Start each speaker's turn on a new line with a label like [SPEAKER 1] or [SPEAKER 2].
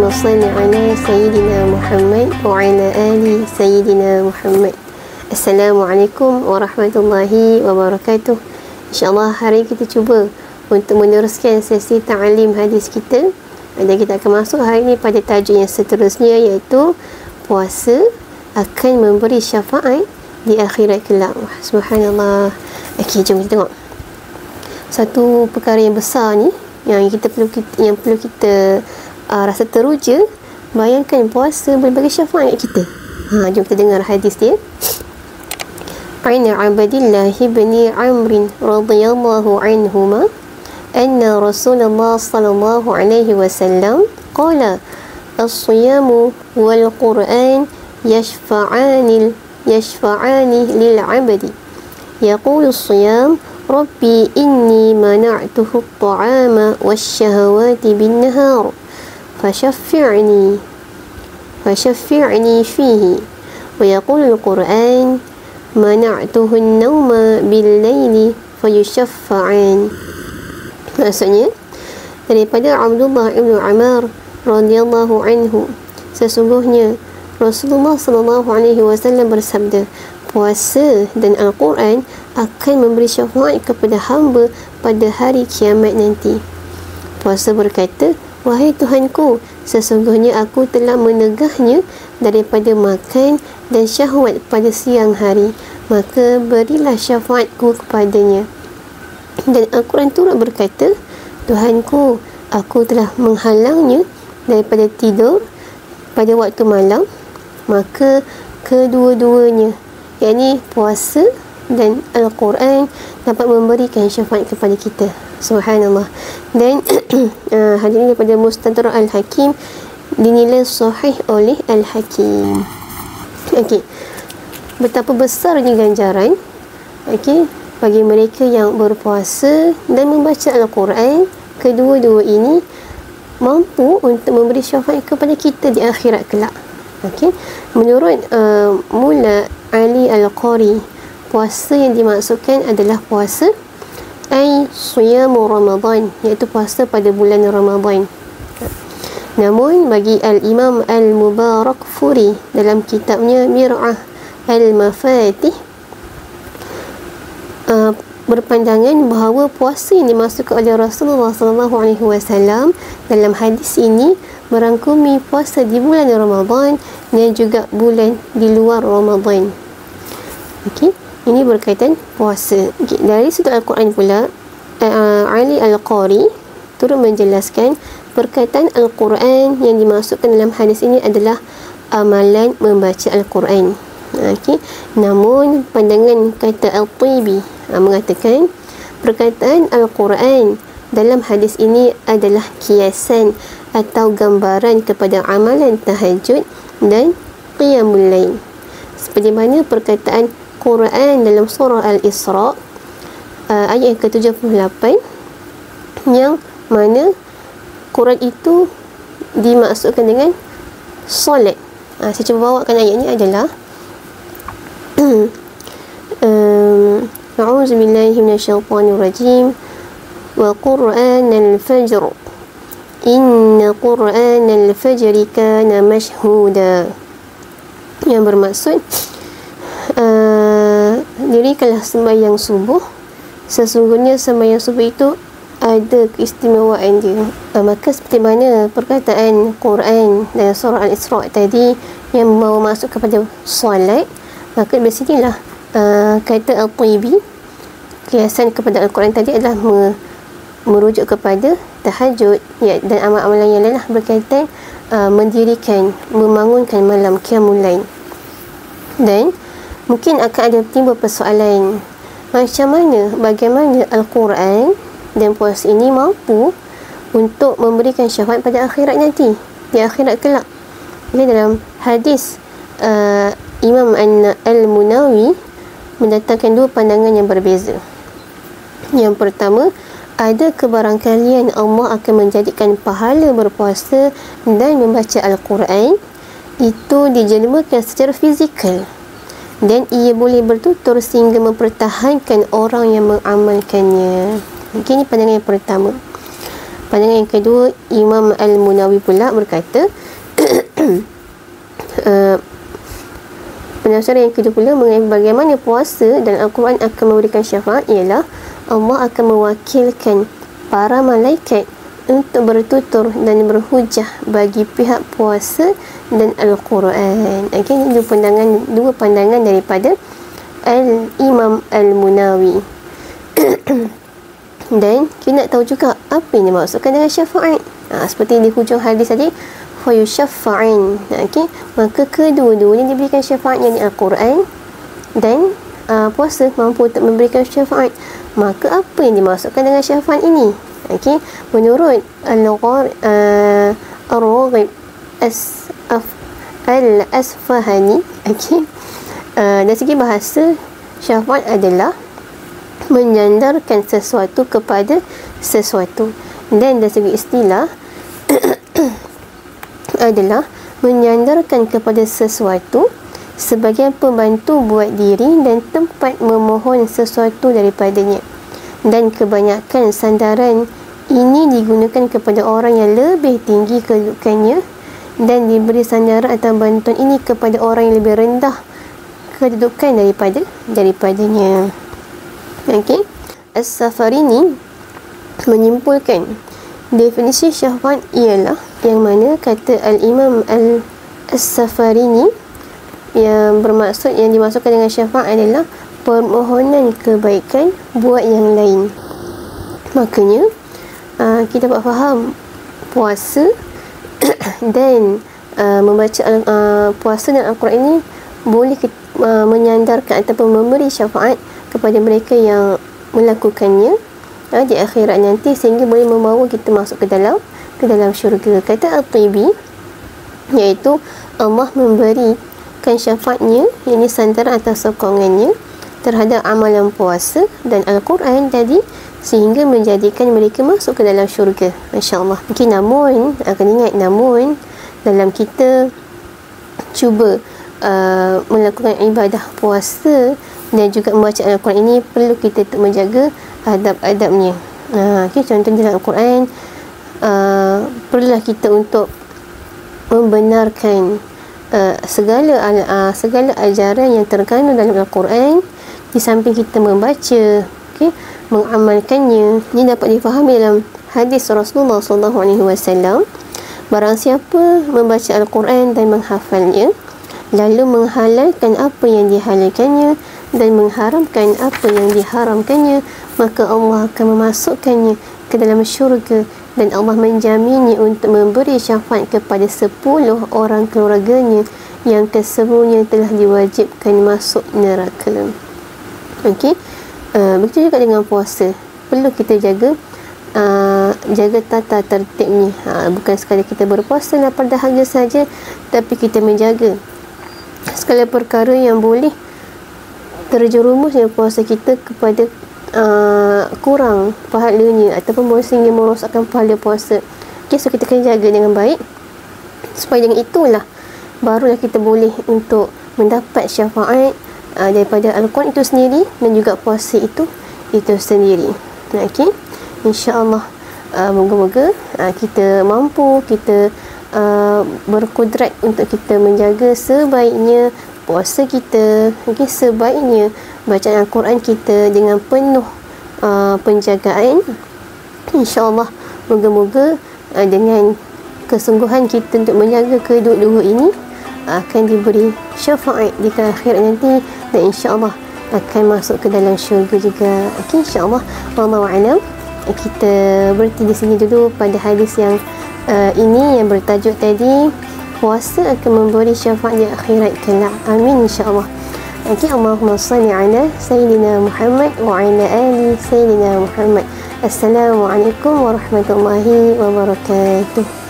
[SPEAKER 1] Allahumma salli ala Sayyidina Muhammad wa ala ali Sayyidina Muhammad. Assalamualaikum warahmatullahi wabarakatuh. InsyaAllah hari kita cuba untuk meneruskan sesi ta'alim hadis kita, dan kita akan masuk hari ini pada tajuk yang seterusnya, iaitu puasa akan memberi syafaat di akhirat kelak. Subhanallah. Okey, jom kita tengok satu perkara yang besar ni yang perlu kita rasa teruja. Bayangkan puasa berbagai syafaat kat kita. Jom kita dengar hadis dia. An Abdillah bin Amr radhiyallahu anhuma anna Rasulullah sallallahu alaihi wasallam qala as-siyamu wal Qur'an yashfa'ani lil 'abdi yaqulu as-siyam Rabbi inni mana'tuhu at-ta'ama wash-shahawati bin-nahar فشفعني فيه. ويقول القرآن منعته النوم بالليل فيشفعان. Maksudnya daripada Abdullah ibn Amr radhiyallahu anhu, sesungguhnya Rasulullah sallallahu alaihi wasallam bersabda, puasa dan Al-Quran akan memberi syafaat kepada hamba pada hari kiamat nanti. Puasa berkata, wahai Tuhanku, sesungguhnya aku telah menegahnya daripada makan dan syahwat pada siang hari, maka berilah syafaatku kepadanya. Dan Al-Quran turut berkata, Tuhanku, aku telah menghalangnya daripada tidur pada waktu malam, maka kedua-duanya, yakni puasa dan Al-Quran, dapat memberikan syafaat kepada kita. Subhanallah. Dan hadis ini daripada Mustadrak Al-Hakim, dinilai sahih oleh Al-Hakim. Okey, betapa besarnya ganjaran bagi mereka yang berpuasa dan membaca Al-Quran. Kedua-dua ini mampu untuk memberi syafaat kepada kita di akhirat kelak. Menurut Mula Ali Al-Qari, puasa yang dimaksudkan adalah puasa siyamu Ramadan, iaitu puasa pada bulan Ramadan. Namun bagi Al-Imam Al-Mubarakfuri dalam kitabnya Mir'ah Al-Mafatih, berpandangan bahawa puasa yang dimaksudkan oleh Rasulullah SAW dalam hadis ini merangkumi puasa di bulan Ramadan dan juga bulan di luar Ramadan. Ini berkaitan puasa. Dari sudut Al-Quran pula, Ali Al-Qari turut menjelaskan perkataan Al-Quran yang dimaksudkan dalam hadis ini adalah amalan membaca Al-Quran. Namun pandangan kata Al-Tibi mengatakan perkataan Al-Quran dalam hadis ini adalah kiasan atau gambaran kepada amalan tahajud dan qiyamul lail, seperti mana perkataan Quran dalam surah Al-Isra ayat ke-78, yang mana Quran itu dimaksudkan dengan solat. Saya cuba bawakan ayat ini adalah A'udzubillahi minasyaitonirrajim. Wa Qur'anal fajr inna Qur'anal fajri kana mashhuda, yang bermaksud dirikanlah sembahyang subuh, sesungguhnya sembahyang subuh itu ada keistimewaan dia. Maka seperti mana perkataan Quran dalam surah Al-Isra tadi yang membawa masuk kepada solat, maka dari sinilah kata Al-Tibi, kiasan kepada Al-Quran tadi adalah merujuk kepada tahajud dan amal-amalan yang lain berkaitan mendirikan, membangunkan malam qiyamul lail. Dan mungkin akan ada timbul persoalan, bagaimana Al-Quran dan puasa ini mampu untuk memberikan syafaat pada akhirat nanti, di akhirat kelak. Jadi dalam hadis Imam Al-Munawi mendatangkan dua pandangan yang berbeza. Yang pertama, ada kebarangkalian Allah akan menjadikan pahala berpuasa dan membaca Al-Quran itu dijelmakan secara fizikal, dan ia boleh bertutur sehingga mempertahankan orang yang mengamalkannya. Ini pandangan yang pertama. Pandangan yang kedua, Imam Al-Munawi pula berkata penafsiran yang kedua pula mengenai bagaimana puasa dan Al-Quran akan memberikan syafaat ialah Allah akan mewakilkan para malaikat untuk bertutur dan berhujah bagi pihak puasa dan Al-Quran. Ini dua pandangan daripada Al-Imam Al-Munawi. Dan kita nak tahu juga apa yang dimaksudkan dengan syafaat. Seperti di hujung hadis tadi, fayushaffa'in. Maka kedua-duanya diberikan syafaat, yang Al-Quran dan puasa mampu untuk memberikan syafaat. Maka apa yang dimaksudkan dengan syafaat ini? Menurut Ar-Raghib Al-Asfahani, dari segi bahasa, syafaat adalah menyandarkan sesuatu kepada sesuatu, dan dari segi istilah adalah menyandarkan kepada sesuatu sebagai pembantu buat diri dan tempat memohon sesuatu daripadanya. Dan kebanyakan sandaran ini digunakan kepada orang yang lebih tinggi kedudukannya, dan diberi sandaran atau bantuan ini kepada orang yang lebih rendah kedudukan daripadanya. As-Safarini menyimpulkan definisi syafaat ialah yang mana kata Al-Imam As-Safarini yang dimaksudkan dengan syafaat adalah permohonan kebaikan buat yang lain. Makanya kita dapat faham puasa dan membaca puasa dan Al-Quran ini boleh menyandarkan ataupun memberi syafaat kepada mereka yang melakukannya di akhirat nanti, sehingga boleh membawa kita masuk ke dalam syurga. Kata At-Tibi, iaitu Allah memberikan syafaatnya, ini sandaran atau sokongannya terhadap amalan puasa dan Al-Quran tadi, sehingga menjadikan mereka masuk ke dalam syurga. Masya-Allah. Namun akan ingat, namun dalam kita cuba melakukan ibadah puasa dan juga membaca Al-Quran ini, perlu kita untuk menjaga adab-adabnya. Contohnya dalam Al-Quran, perlulah kita untuk membenarkan segala ajaran yang terkandung dalam Al-Quran, di samping kita membaca, mengamalkannya. Ini dapat difahami dalam hadis Rasulullah SAW. Barang siapa membaca Al-Quran dan menghafalnya, lalu menghalalkan apa yang dihalalkannya dan mengharamkan apa yang diharamkannya, maka Allah akan memasukkannya ke dalam syurga, dan Allah menjaminnya untuk memberi syafaat kepada 10 orang keluarganya yang kesemuanya telah diwajibkan masuk neraka. Begitu juga dengan puasa, perlu kita jaga tata tertibnya. Bukan sekadar kita berpuasa lapar dahaga saja, tapi kita menjaga segala perkara yang boleh terjerumusnya puasa kita kepada kurang pahalanya ataupun sehingga merosakkan pahala puasa. So kita kena jaga dengan baik, supaya dengan itulah barulah kita boleh untuk mendapat syafaat daripada Al-Quran itu sendiri dan juga puasa itu sendiri. InsyaAllah moga-moga kita mampu, kita berkudrat untuk kita menjaga sebaiknya puasa kita, sebaiknya bacaan Al-Quran kita dengan penuh penjagaan. InsyaAllah moga-moga dengan kesungguhan kita untuk menjaga kedua-dua ini akan diberi syafaat di akhirat nanti, dan insyaAllah akan masuk ke dalam syurga juga. InsyaAllah. Wallahu a'lam. Kita berhenti di sini dulu pada hadis yang ini yang bertajuk tadi, puasa akan memberi syafaat di akhirat kelak. Amin insya-Allah. Allahumma salli ala sayyidina Muhammad wa ala ali sayyidina Muhammad. Assalamualaikum warahmatullahi wabarakatuh.